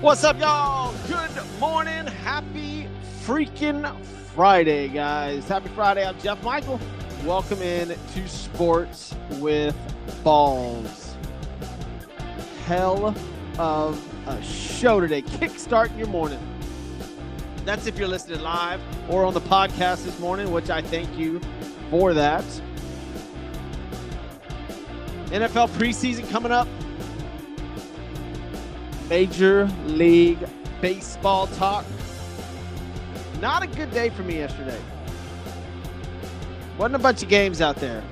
What's up, y'all? Good morning. Happy freaking Friday, guys. Happy Friday. I'm Jeff Michael. Welcome in to Sports with Balls. Hell of a show today. Kickstart your morning. That's if you're listening live or on the podcast this morning, which I thank you for that. NFL preseason coming up. Major League Baseball talk. Not a good day for me yesterday. Wasn't a bunch of games out there.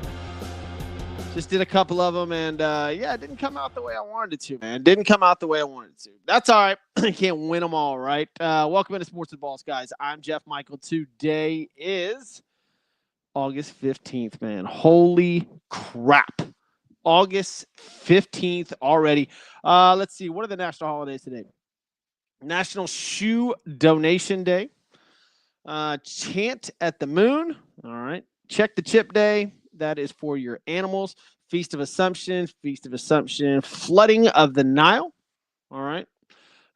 Just did a couple of them, and it didn't come out the way I wanted it to, man. Didn't come out the way I wanted it to. That's all right. I can't win them all, right? Welcome into Sports with Balls, guys. I'm Jeff Michael. Today is August 15th, man. Holy crap. August 15th already. Let's see. What are the national holidays today? National Shoe Donation Day. Chant at the Moon. All right. Check the Chip Day. That is for your animals. Feast of Assumption. Flooding of the Nile. All right.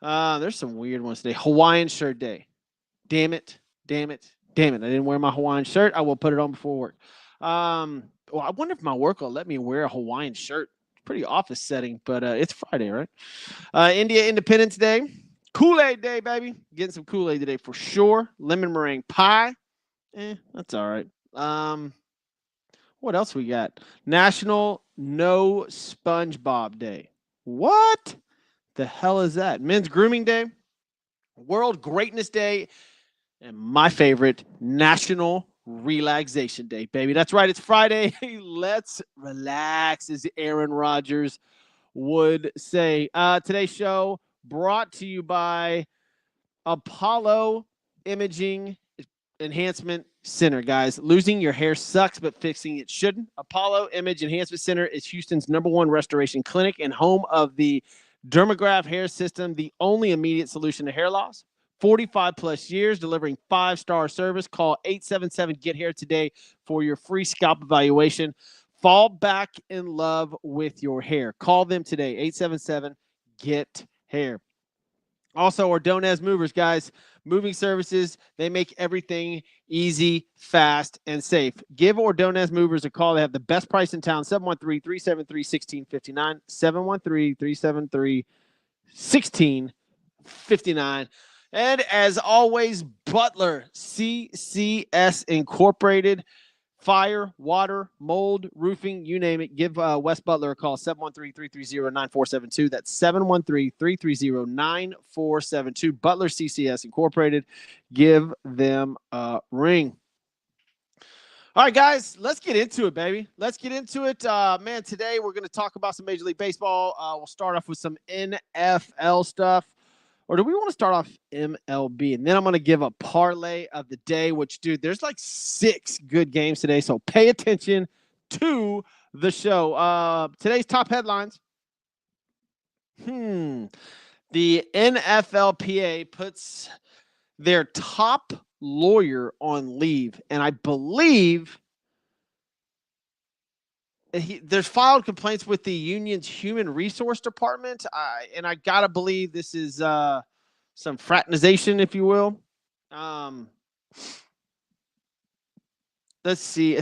There's some weird ones today. Hawaiian Shirt Day. Damn it. I didn't wear my Hawaiian shirt. I will put it on before work. Well, I wonder if my work will let me wear a Hawaiian shirt. Pretty office setting, but it's Friday, right? India Independence Day. Kool-Aid Day, baby. Getting some Kool-Aid today for sure. Lemon meringue pie. That's all right. What else we got? National No SpongeBob Day. What the hell is that? Men's Grooming Day. World Greatness Day. And my favorite, National Relaxation Day, baby. That's right. It's Friday. Let's relax, as Aaron Rodgers would say. Today's show brought to you by Apollo Imaging Enhancement Center, guys. Losing your hair sucks, but fixing it shouldn't. Apollo Image Enhancement Center is Houston's #1 restoration clinic and home of the Dermagraft hair system, the only immediate solution to hair loss. 45 plus years delivering 5-star service. Call 877-GET-HAIR today for your free scalp evaluation. Fall back in love with your hair. Call them today, 877-GET-HAIR. Also, Ordonez Movers, guys. Moving services, they make everything easy, fast, and safe. Give Ordonez Movers a call. They have the best price in town, 713-373-1659, 713-373-1659. And as always, Butler CCS Incorporated. Fire, water, mold, roofing, you name it. Give Wes Butler a call, 713-330-9472. That's 713-330-9472. Butler CCS Incorporated. Give them a ring. All right, guys, let's get into it, baby. Let's get into it. Man, today we're going to talk about some Major League Baseball. We'll start off with some NFL stuff. Or do we want to start off MLB? And then I'm going to give a parlay of the day, which, dude, there's like 6 good games today. So pay attention to the show. Today's top headlines. The NFLPA puts their top lawyer on leave. And I believe there's filed complaints with the union's human resource department. And I got to believe this is some fraternization, if you will. Let's see.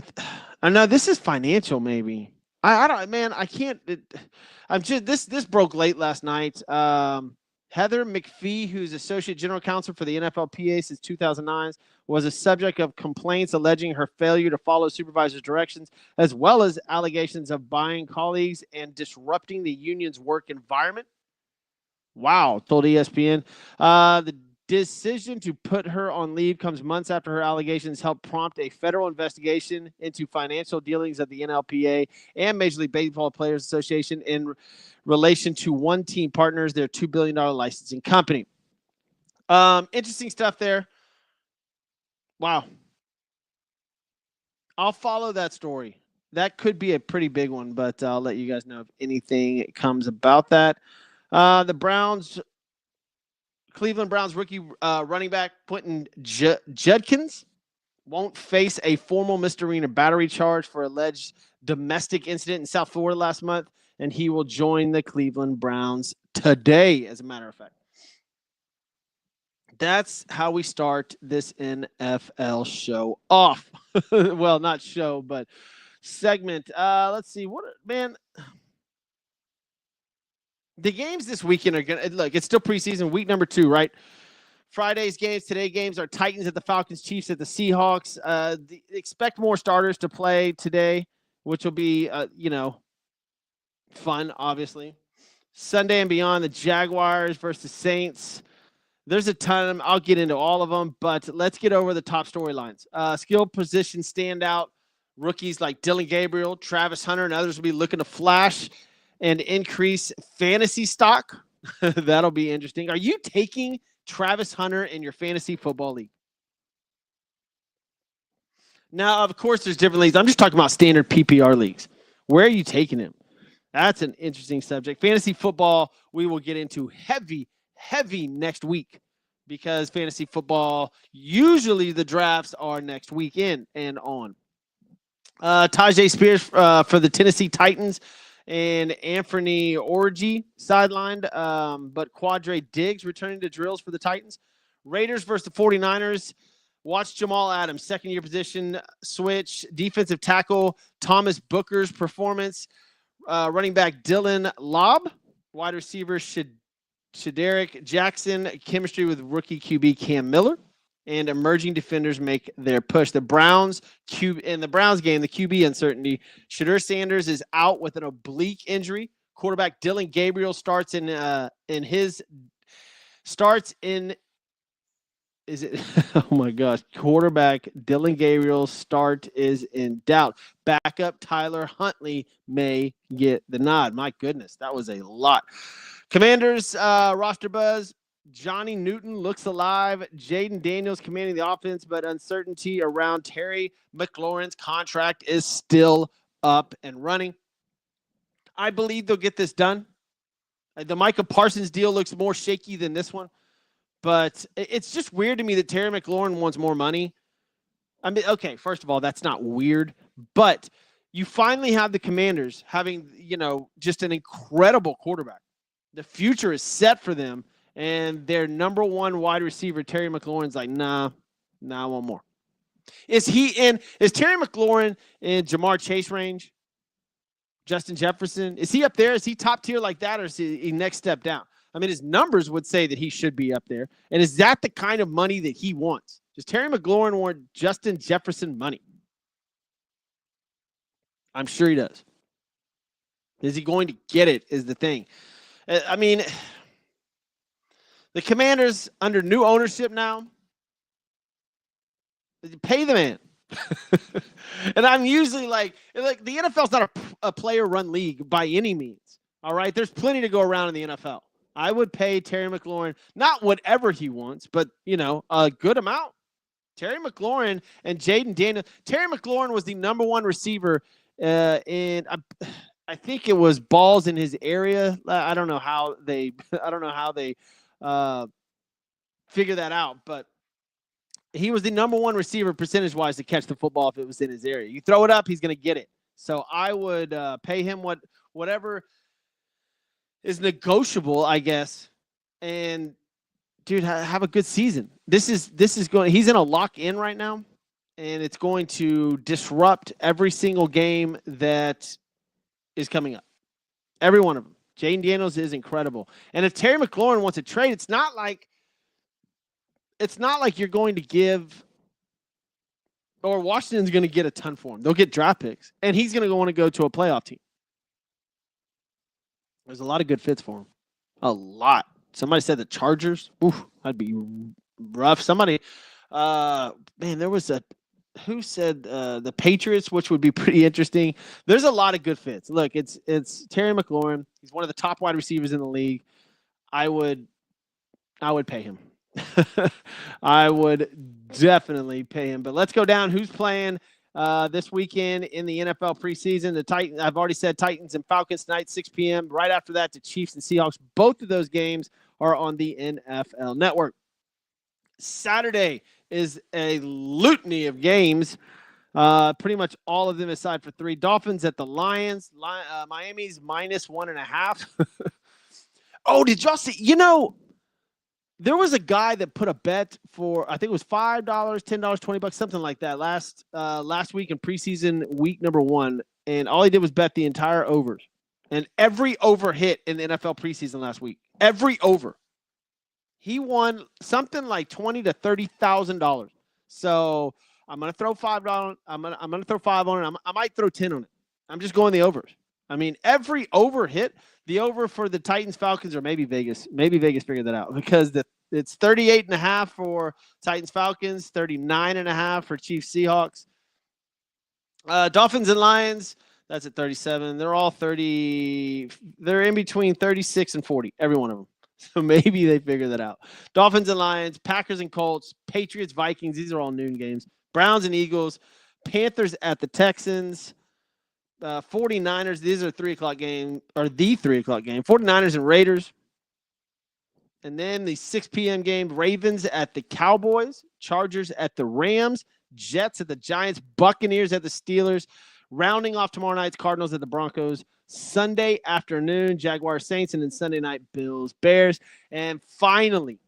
I know this is financial, maybe. I don't, man, I can't. This broke late last night. Heather McPhee, who's Associate General Counsel for the NFLPA since 2009, was a subject of complaints alleging her failure to follow supervisors' directions, as well as allegations of buying colleagues and disrupting the union's work environment. Wow, told ESPN. The decision to put her on leave comes months after her allegations helped prompt a federal investigation into financial dealings of the NLPA and Major League Baseball Players Association in relation to One Team Partners, their $2 billion licensing company. Interesting stuff there. Wow. I'll follow that story. That could be a pretty big one, but I'll let you guys know if anything comes about that. The Cleveland Browns rookie running back Quentin Judkins won't face a formal misdemeanor battery charge for alleged domestic incident in South Florida last month, and he will join the Cleveland Browns today, as a matter of fact. That's how we start this NFL show off. Well, not show, but segment. Let's see. Man, the games this weekend are going to look, it's still preseason, week number 2, right? Friday's games, today games are Titans at the Falcons, Chiefs at the Seahawks. Expect more starters to play today, which will be, fun, obviously. Sunday and beyond, the Jaguars versus Saints. There's a ton of them. I'll get into all of them, but let's get over the top storylines. Skill position standout rookies like Dylan Gabriel, Travis Hunter, and others will be looking to flash and increase fantasy stock. That'll be interesting. Are you taking Travis Hunter in your fantasy football league? Now, of course, there's different leagues. I'm just talking about standard PPR leagues. Where are you taking him? That's an interesting subject. Fantasy football, we will get into heavy next week because fantasy football, usually the drafts are next weekend and on. Tajay Spears for the Tennessee Titans and Anthony Orji sidelined, but Quadre Diggs returning to drills for the Titans. Raiders versus the 49ers. Watch Jamal Adams, second-year position switch. Defensive tackle Thomas Booker's performance. Running back Dylan Lobb. Wide receiver Shadarick Jackson. Chemistry with rookie QB Cam Miller. And emerging defenders make their push. The Browns in the Browns game, the QB uncertainty. Shadur Sanders is out with an oblique injury. Quarterback Dylan Gabriel starts in. Is it? Oh my gosh! Quarterback Dylan Gabriel's start is in doubt. Backup Tyler Huntley may get the nod. My goodness, that was a lot. Commanders roster buzz. Johnny Newton looks alive. Jaden Daniels commanding the offense, but uncertainty around Terry McLaurin's contract is still up and running. I believe they'll get this done. The Micah Parsons deal looks more shaky than this one, but it's just weird to me that Terry McLaurin wants more money. I mean, okay, first of all, that's not weird, but you finally have the Commanders having, just an incredible quarterback. The future is set for them. And their number one wide receiver, Terry McLaurin's like, nah, I want more. Is Terry McLaurin in Jamar Chase range? Justin Jefferson? Is he up there? Is he top tier like that, or is he next step down? I mean, his numbers would say that he should be up there. And is that the kind of money that he wants? Does Terry McLaurin want Justin Jefferson money? I'm sure he does. Is he going to get it is the thing. I mean, the Commanders under new ownership now, pay the man. And I'm usually like the NFL's not a player-run league by any means. All right, there's plenty to go around in the NFL. I would pay Terry McLaurin not whatever he wants, but a good amount. Terry McLaurin and Jaden Daniels. Terry McLaurin was the number one receiver in. I think it was balls in his area. I don't know how they figure that out, but he was the number one receiver percentage-wise to catch the football if it was in his area. You throw it up, he's going to get it. So I would pay him whatever is negotiable, I guess. And dude, have a good season. This is going. He's in a lock-in right now, and it's going to disrupt every single game that is coming up. Every one of them. Jaden Daniels is incredible. And if Terry McLaurin wants a trade, it's not like you're going to give, or Washington's going to get a ton for him. They'll get draft picks, and he's going to want to go to a playoff team. There's a lot of good fits for him. A lot. Somebody said the Chargers. Oof, that'd be rough. Somebody, there was who said the Patriots, which would be pretty interesting. There's a lot of good fits. Look, it's Terry McLaurin. He's one of the top wide receivers in the league. I would pay him. I would definitely pay him. But let's go down. Who's playing this weekend in the NFL preseason? The Titans. I've already said Titans and Falcons tonight, 6 p.m. Right after that, the Chiefs and Seahawks. Both of those games are on the NFL Network. Saturday is a litany of games. Pretty much all of them aside for 3. Dolphins at the Lions. Miami's -1.5. Oh, did y'all see? There was a guy that put a bet for, I think it was $5, $10, $20, something like that last week in preseason week number 1, and all he did was bet the entire overs, and every over hit in the NFL preseason last week. Every over. He won something like $20,000 to $30,000. So I'm gonna throw $5. I'm gonna throw 5 on it. I might throw 10 on it. I'm just going the overs. I mean, every over hit. The over for the Titans Falcons, or maybe Vegas. Maybe Vegas figured that out, because it's 38.5 for Titans Falcons, 39.5 for Chiefs Seahawks. Dolphins and Lions, that's at 37. They're all 30. They're in between 36 and 40, every one of them. So maybe they figure that out. Dolphins and Lions, Packers and Colts, Patriots, Vikings. These are all noon games. Browns and Eagles, Panthers at the Texans, 49ers. These are 3 o'clock game, or the 3 o'clock game. 49ers and Raiders. And then the 6 p.m. game, Ravens at the Cowboys, Chargers at the Rams, Jets at the Giants, Buccaneers at the Steelers. Rounding off tomorrow night's Cardinals at the Broncos. Sunday afternoon, Jaguars, Saints, and then Sunday night, Bills, Bears. And finally,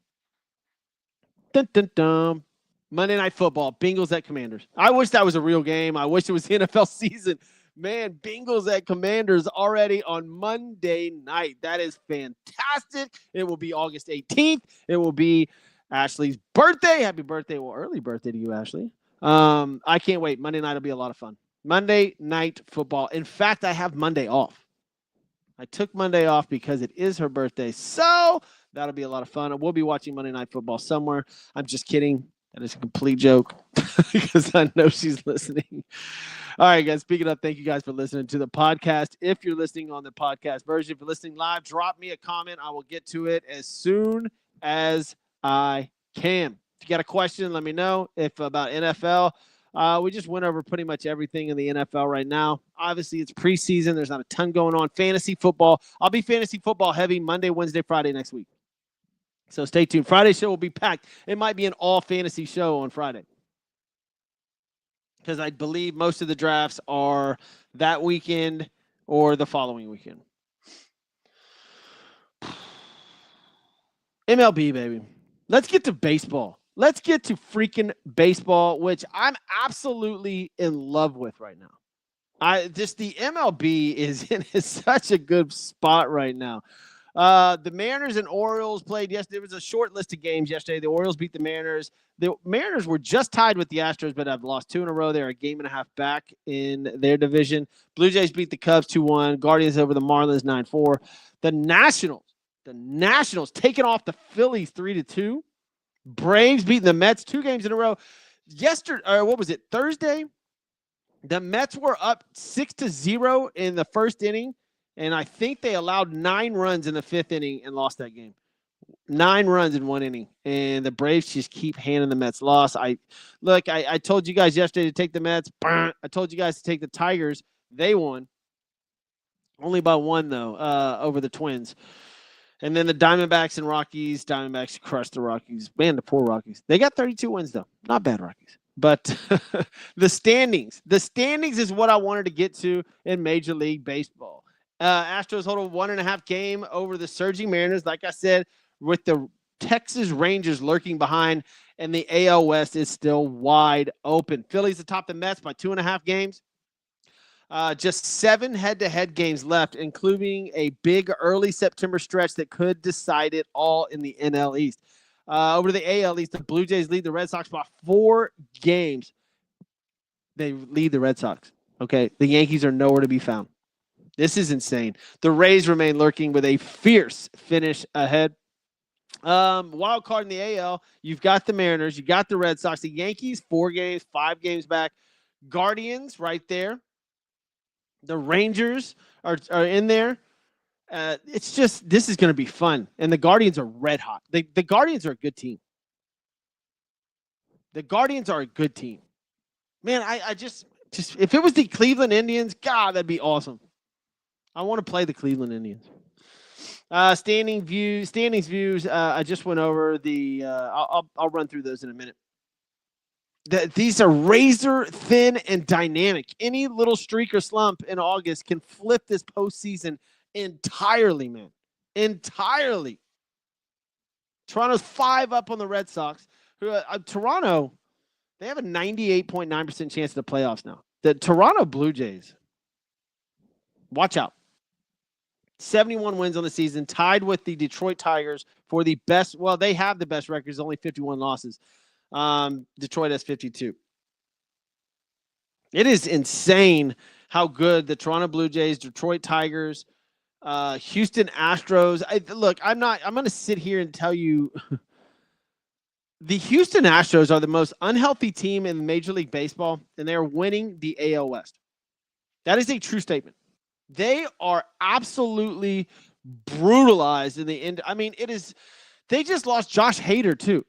Monday Night Football, Bengals at Commanders. I wish that was a real game. I wish it was the NFL season. Man, Bengals at Commanders already on Monday night. That is fantastic. It will be August 18th. It will be Ashley's birthday. Happy birthday. Well, early birthday to you, Ashley. I can't wait. Monday night will be a lot of fun. Monday Night Football. In fact, I have Monday off. I took Monday off because it is her birthday. So that'll be a lot of fun. We'll be watching Monday Night Football somewhere. I'm just kidding. That is a complete joke because I know she's listening. All right, guys. Speaking of, thank you guys for listening to the podcast. If you're listening on the podcast version, if you're listening live, drop me a comment. I will get to it as soon as I can. If you got a question, let me know. If about NFL, we just went over pretty much everything in the NFL right now. Obviously, it's preseason. There's not a ton going on. Fantasy football. I'll be fantasy football heavy Monday, Wednesday, Friday next week. So stay tuned. Friday's show will be packed. It might be an all-fantasy show on Friday, because I believe most of the drafts are that weekend or the following weekend. MLB, baby. Let's get to baseball. Let's get to freaking baseball, which I'm absolutely in love with right now. The MLB is in such a good spot right now. The Mariners and Orioles played yesterday. There was a short list of games yesterday. The Orioles beat the Mariners. The Mariners were just tied with the Astros, but have lost 2 in a row. They're a game and a half back in their division. Blue Jays beat the Cubs 2-1. Guardians over the Marlins 9-4. The Nationals taking off the Phillies 3-2. Braves beating the Mets 2 games in a row. Thursday? The Mets were up 6-0 in the first inning, and I think they allowed 9 runs in the 5th inning and lost that game. 9 runs in 1 inning, and the Braves just keep handing the Mets loss. I told you guys yesterday to take the Mets. I told you guys to take the Tigers. They won. Only by 1, though, over the Twins. And then the Diamondbacks and Rockies. Diamondbacks crushed the Rockies. Man, the poor Rockies. They got 32 wins, though. Not bad Rockies. But the standings. The standings is what I wanted to get to in Major League Baseball. Astros hold a 1.5 game over the surging Mariners. Like I said, with the Texas Rangers lurking behind, and the AL West is still wide open. Phillies atop the Mets by 2.5 games. Just 7 head-to-head games left, including a big early September stretch that could decide it all in the NL East. Over to the AL East, the Blue Jays lead the Red Sox by 4 games. They lead the Red Sox. Okay, the Yankees are nowhere to be found. This is insane. The Rays remain lurking with a fierce finish ahead. Wild card in the AL, you've got the Mariners, you got the Red Sox, the Yankees, 4 games, 5 games back. Guardians right there. The Rangers are in there. It's just, this is going to be fun. And the Guardians are red hot. The Guardians are a good team. The Guardians are a good team. Man, I just if it was the Cleveland Indians, God, that'd be awesome. I want to play the Cleveland Indians. Standings views. I just went over the. I'll run through those in a minute. These are razor thin and dynamic. Any little streak or slump in August can flip this postseason entirely, man. Entirely. Toronto's 5 up on the Red Sox. Toronto, they have a 98.9% chance of the playoffs now. The Toronto Blue Jays, watch out. 71 wins on the season, tied with the Detroit Tigers for the best. Well, they have the best records, only 51 losses. Detroit has 52. It is insane how good the Toronto Blue Jays, Detroit Tigers, Houston Astros. I'm going to sit here and tell you the Houston Astros are the most unhealthy team in Major League Baseball, and they are winning the AL West. That is a true statement. They are absolutely brutalized in the end. I mean, they just lost Josh Hader, too.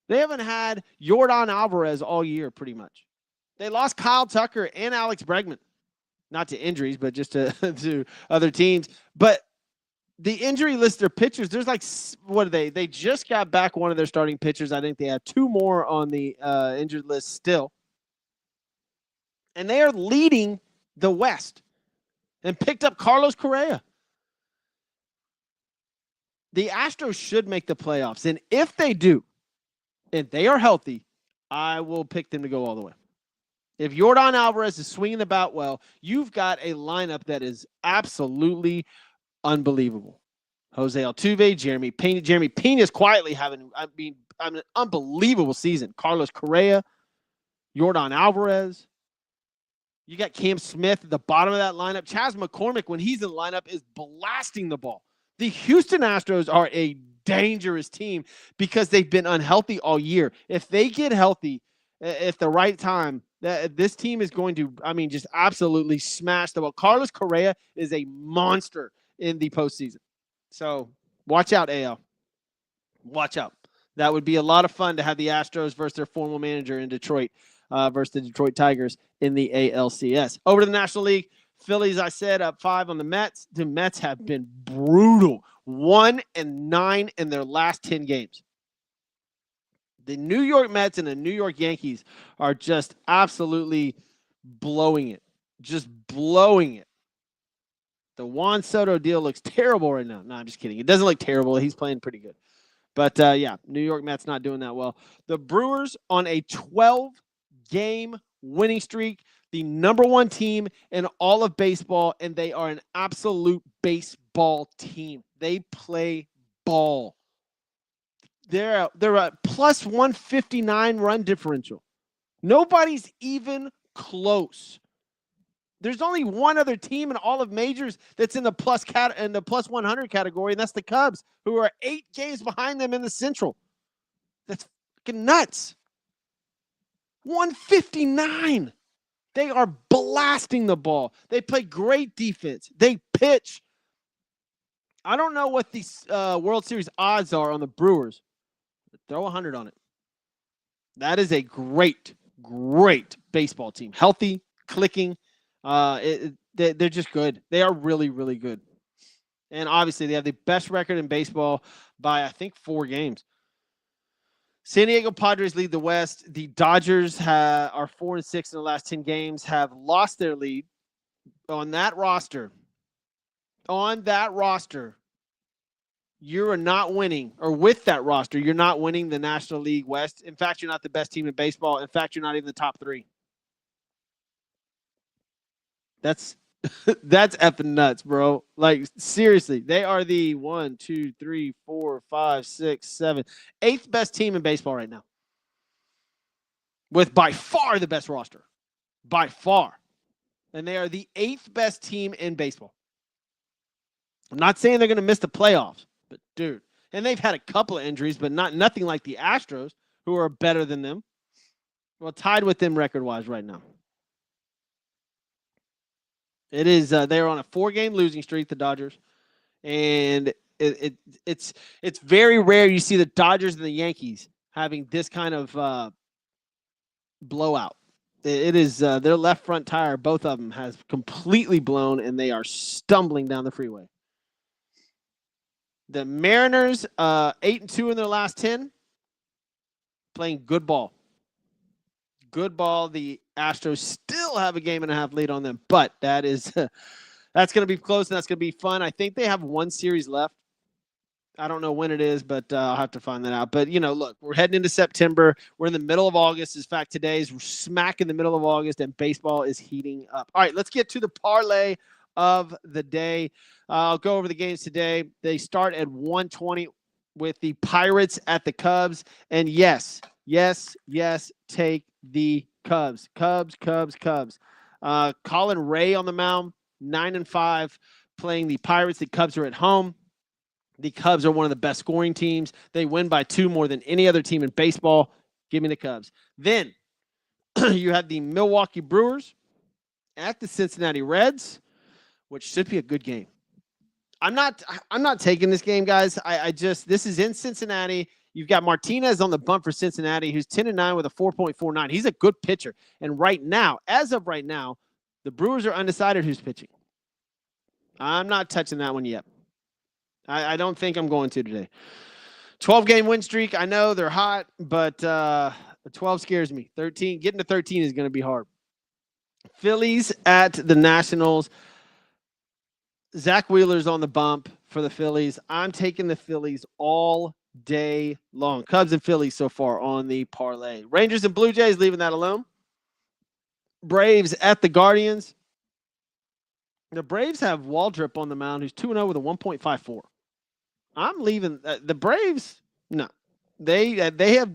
They haven't had Yordan Alvarez all year, pretty much. They lost Kyle Tucker and Alex Bregman. Not to injuries, but just to other teams. But the injury list, their pitchers, there's like, what are they? They just got back one of their starting pitchers. I think they have 2 more on the injured list still. And they are leading the West. And picked up Carlos Correa. The Astros should make the playoffs. And if they do, and they are healthy, I will pick them to go all the way. If Yordan Alvarez is swinging the bat well, you've got a lineup that is absolutely unbelievable. Jose Altuve, Jeremy Pena. Jeremy Pena is quietly having, an unbelievable season. Carlos Correa, Yordan Alvarez. You got Cam Smith at the bottom of that lineup. Chas McCormick, when he's in the lineup, is blasting the ball. The Houston Astros are a dangerous team because they've been unhealthy all year. If they get healthy at the right time, this team is going to, just absolutely smash the ball. Carlos Correa is a monster in the postseason. So watch out, AL. Watch out. That would be a lot of fun to have the Astros versus their former manager in Detroit. Versus the Detroit Tigers in the ALCS. Over to the National League. Phillies, I said, up 5 on the Mets. The Mets have been brutal. 1-9 in their last 10 games. The New York Mets and the New York Yankees are just absolutely blowing it. Just blowing it. The Juan Soto deal looks terrible right now. No, I'm just kidding. It doesn't look terrible. He's playing pretty good. But, New York Mets not doing that well. The Brewers on a 12-game winning streak, the number 1 team in all of baseball, and they are an absolute baseball team. They play ball. They're a plus 159 run differential. Nobody's even close. There's only one other team in all of majors that's in the plus 100 category, and that's the Cubs, who are 8 games behind them in the Central. That's fucking nuts. 159. They are blasting the ball. They play great defense. They pitch. I don't know what these World Series odds are on the Brewers. But throw 100 on it. That is a great, great baseball team. Healthy, clicking. They're just good. They are really, really good. And obviously, they have the best record in baseball by, I think, 4 games. San Diego Padres lead the West. The Dodgers are 4-6 in the last 10 games, have lost their lead. On that roster, you are not winning, or with that roster, you're not winning the National League West. In fact, you're not the best team in baseball. In fact, you're not even the top 3. That's effing nuts, bro. Like, seriously, they are the 1, 2, 3, 4, 5, 6, 7, 8th best team in baseball right now. With by far the best roster. By far. And they are the 8th best team in baseball. I'm not saying they're going to miss the playoffs, but dude, and they've had a couple of injuries, but nothing like the Astros, who are better than them. Well, tied with them record-wise right now. It is. They're on a 4-game losing streak, the Dodgers, and it's very rare you see the Dodgers and the Yankees having this kind of blowout. It is their left front tire, both of them, has completely blown, and they are stumbling down the freeway. The Mariners, 8-2 in their last 10, playing good ball. Good ball. The Astros still have a game and a half lead on them, but that's going to be close, and that's going to be fun. I think they have 1 series left. I don't know when it is, but I'll have to find that out. But, look, we're heading into September. We're in the middle of August. In fact, today is smack in the middle of August, and baseball is heating up. All right, let's get to the parlay of the day. I'll go over the games today. They start at 1:20 with the Pirates at the Cubs. And yes, take the Cubs. Cubs. Colin Ray on the mound, 9-5, playing the Pirates. The Cubs are at home. The Cubs are one of the best scoring teams. They win by 2 more than any other team in baseball. Give me the Cubs. Then you have the Milwaukee Brewers at the Cincinnati Reds, which should be a good game. I'm not taking this game, guys. This is in Cincinnati. You've got Martinez on the bump for Cincinnati, who's 10-9 with a 4.49. He's a good pitcher. And as of right now, the Brewers are undecided who's pitching. I'm not touching that one yet. I don't think I'm going to today. 12-game win streak. I know they're hot, but 12 scares me. Getting to 13 is going to be hard. Phillies at the Nationals. Zach Wheeler's on the bump for the Phillies. I'm taking the Phillies all day long. Cubs and Phillies so far on the parlay. Rangers and Blue Jays, leaving that alone. Braves at the Guardians. The Braves have Waldrop on the mound, who's 2-0 with a 1.54. I'm leaving the Braves. No, they have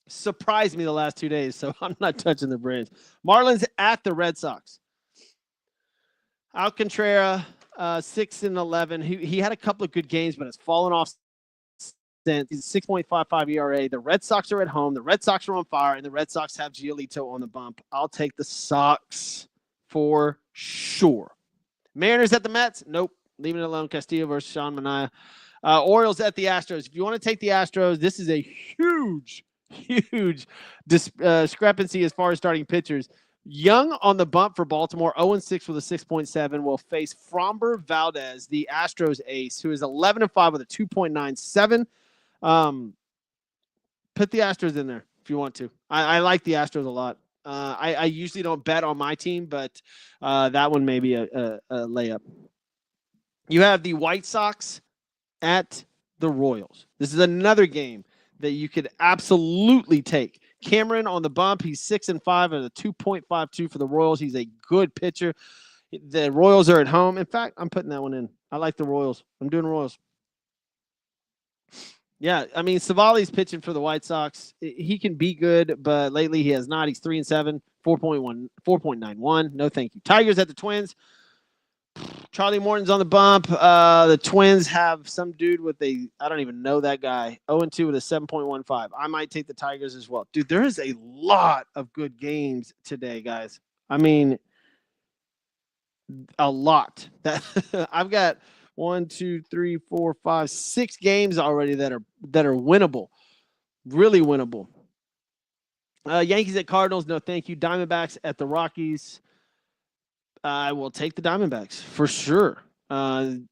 surprised me the last 2 days, so I'm not touching the Braves. Marlins at the Red Sox. Alcantara, 6-11. He had a couple of good games, but it's fallen off since. He's 6.55 ERA. The Red Sox are at home. The Red Sox are on fire, and the Red Sox have Giolito on the bump. I'll take the Sox for sure. Mariners at the Mets. Nope. Leaving it alone. Castillo versus Sean Manaea. Orioles at the Astros. If you want to take the Astros, this is a huge discrepancy as far as starting pitchers. Young on the bump for Baltimore, 0-6 with a 6.7, will face Framber Valdez, the Astros ace, who is 11-5 with a 2.97. Put the Astros in there if you want to. I like the Astros a lot. I usually don't bet on my team, but that one may be a layup. You have the White Sox at the Royals. This is another game that you could absolutely take. Cameron on the bump. He's 6-5 at a 2.52 for the Royals. He's a good pitcher. The Royals are at home. In fact, I'm putting that one in. I like the Royals. I'm doing Royals. Yeah, I mean, Savali's pitching for the White Sox. He can be good, but lately he has not. He's 3-7, 4.91. No, thank you. Tigers at the Twins. Charlie Morton's on the bump. The Twins have some dude with I don't even know that guy. 0-2 with a 7.15. I might take the Tigers as well. Dude, there is a lot of good games today, guys. I mean, a lot. I've got 1, 2, 3, 4, 5, 6 games already that are winnable. Really winnable. Yankees at Cardinals, no thank you. Diamondbacks at the Rockies. I will take the Diamondbacks for sure. The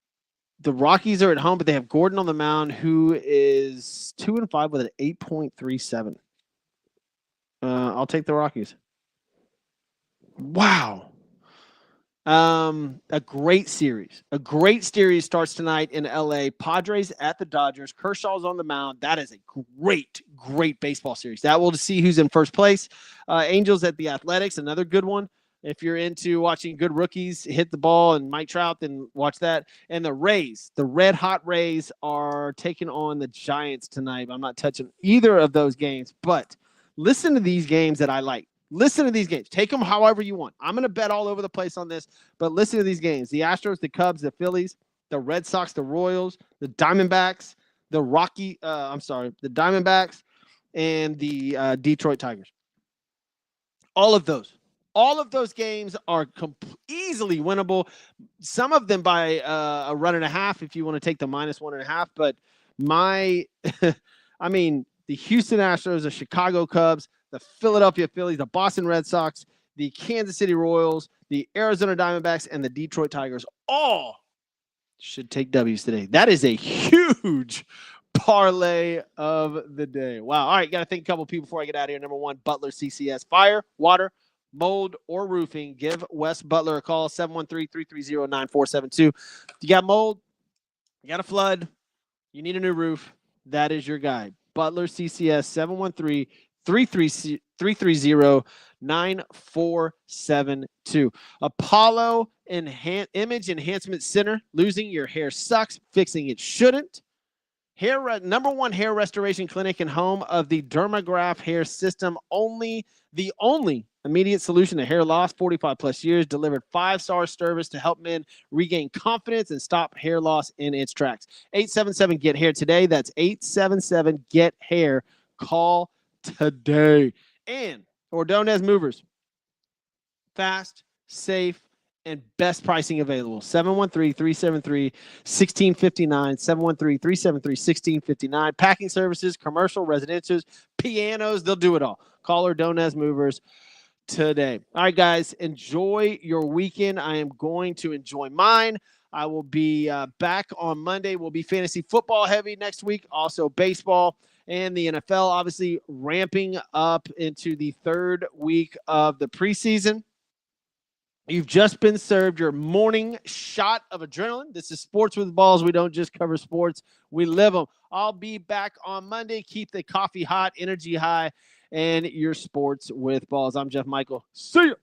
Rockies are at home, but they have Gordon on the mound, who is 2-5 with an 8.37. I'll take the Rockies. Wow. A great series. A great series starts tonight in LA. Padres at the Dodgers. Kershaw's on the mound. That is a great baseball series. That will see who's in first place. Angels at the Athletics, another good one. If you're into watching good rookies hit the ball and Mike Trout, then watch that. And the Rays, the red hot Rays, are taking on the Giants tonight. I'm not touching either of those games, but listen to these games that I like. Listen to these games. Take them however you want. I'm going to bet all over the place on this, but listen to these games. The Astros, the Cubs, the Phillies, the Red Sox, the Royals, the Diamondbacks, the Diamondbacks, and the Detroit Tigers. All of those games are easily winnable. Some of them by a run and a half if you want to take the -1.5. But the Houston Astros, the Chicago Cubs, the Philadelphia Phillies, the Boston Red Sox, the Kansas City Royals, the Arizona Diamondbacks, and the Detroit Tigers all should take W's today. That is a huge parlay of the day. Wow. All right, got to thank a couple people before I get out of here. Number 1, Butler CCS. Fire, water, mold, or roofing. Give Wes Butler a call, 713-330-9472. If you got mold, You got a flood. You need a new roof. That is your guy. Butler CCS 713-330-9472. Apollo Image Enhancement Center. Losing your hair sucks. Fixing it shouldn't. Number one hair restoration clinic and home of the Dermagraph hair system. The only immediate solution to hair loss. 45 plus years. Delivered 5-star service to help men regain confidence and stop hair loss in its tracks. 877-GET-HAIR today. That's 877-GET-HAIR. Call today. And Ordonez Movers. Fast, safe, and best pricing available. 713-373-1659. 713-373-1659. Packing services, commercial, residentials, pianos, they'll do it all. Call Ordonez Movers today. All right, guys, enjoy your weekend. I am going to enjoy mine. I will be back on Monday. We'll be fantasy football heavy next week, also baseball and the NFL, obviously ramping up into the third week of the preseason. You've just been served your morning shot of adrenaline. This is Sports with Balls. We don't just cover sports. We live them. I'll be back on Monday. Keep the coffee hot, energy high, and your Sports with Balls. I'm Jeff Michael. See ya.